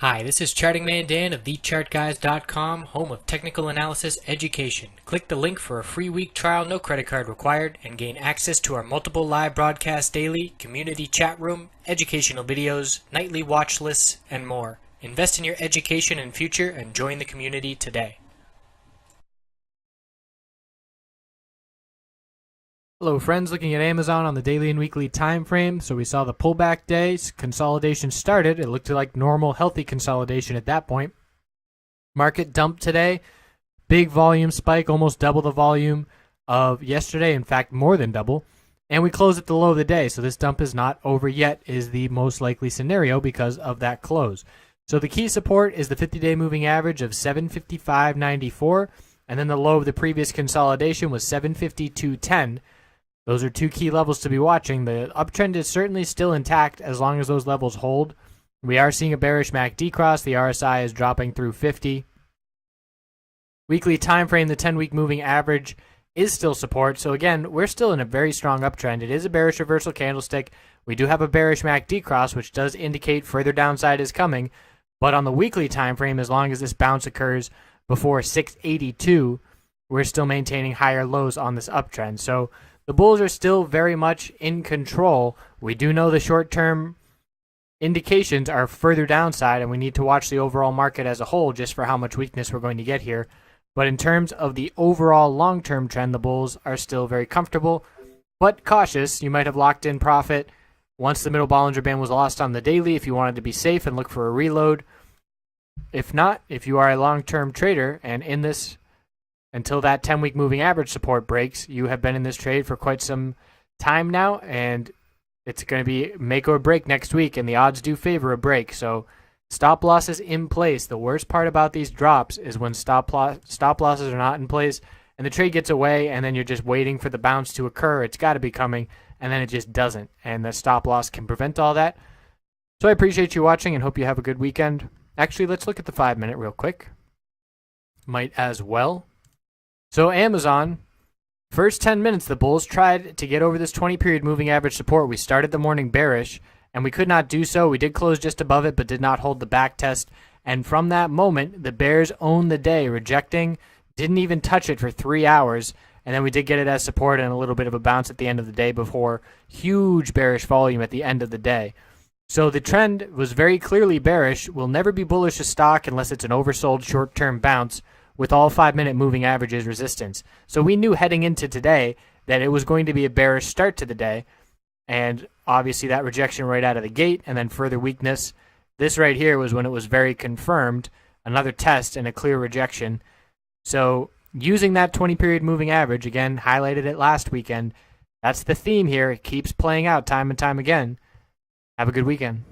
Hi, this is Charting Man Dan of TheChartGuys.com, home of technical analysis education. Click the link for a free week trial, no credit card required, and gain access to our multiple live broadcasts daily, community chat room, educational videos, nightly watch lists, and more. Invest in your education and future and join the community today. Hello friends, looking at Amazon on the daily and weekly time frame. So we saw the pullback days, consolidation started. It looked like normal, healthy consolidation at that point. Market dumped today, big volume spike, almost double the volume of yesterday. In fact, more than double. And we closed at the low of the day. So this dump is not over yet, is the most likely scenario because of that close. So the key support is the 50-day moving average of 755.94. And then the low of the previous consolidation was 752.10. Those are two key levels to be watching. The uptrend is certainly still intact as long as those levels hold. We are seeing a bearish MACD cross. The RSI is dropping through 50. Weekly time frame, the 10-week moving average is still support. So again, we're still in a very strong uptrend. It is a bearish reversal candlestick. We do have a bearish MACD cross, which does indicate further downside is coming. But on the weekly time frame, as long as this bounce occurs before 682, we're still maintaining higher lows on this uptrend. So the bulls are still very much in control. We do know the short-term indications are further downside, and we need to watch the overall market as a whole just for how much weakness we're going to get here. But in terms of the overall long-term trend, the bulls are still very comfortable, but cautious. You might have locked in profit once the middle Bollinger Band was lost on the daily if you wanted to be safe and look for a reload. If not, if you are a long-term trader and in this until that 10-week moving average support breaks, you have been in this trade for quite some time now, and it's going to be make or break next week, and the odds do favor a break. So stop losses in place. The worst part about these drops is when stop losses are not in place, and the trade gets away, and then you're just waiting for the bounce to occur. It's got to be coming, and then it just doesn't, and the stop loss can prevent all that. So I appreciate you watching and hope you have a good weekend. Actually, let's look at the 5-minute real quick. Might as well. So Amazon, first 10 minutes, the bulls tried to get over this 20-period moving average support. We started the morning bearish, and we could not do so. We did close just above it, but did not hold the back test. And from that moment, the bears owned the day, rejecting, didn't even touch it for 3 hours. And then we did get it as support and a little bit of a bounce at the end of the day before huge bearish volume at the end of the day. So the trend was very clearly bearish. We'll never be bullish a stock unless it's an oversold short-term bounce with all 5-minute moving averages resistance. So we knew heading into today that it was going to be a bearish start to the day, and obviously that rejection right out of the gate and then further weakness. This right here was when it was very confirmed, another test and a clear rejection. So using that 20-period moving average, again, highlighted it last weekend, that's the theme here. It keeps playing out time and time again. Have a good weekend.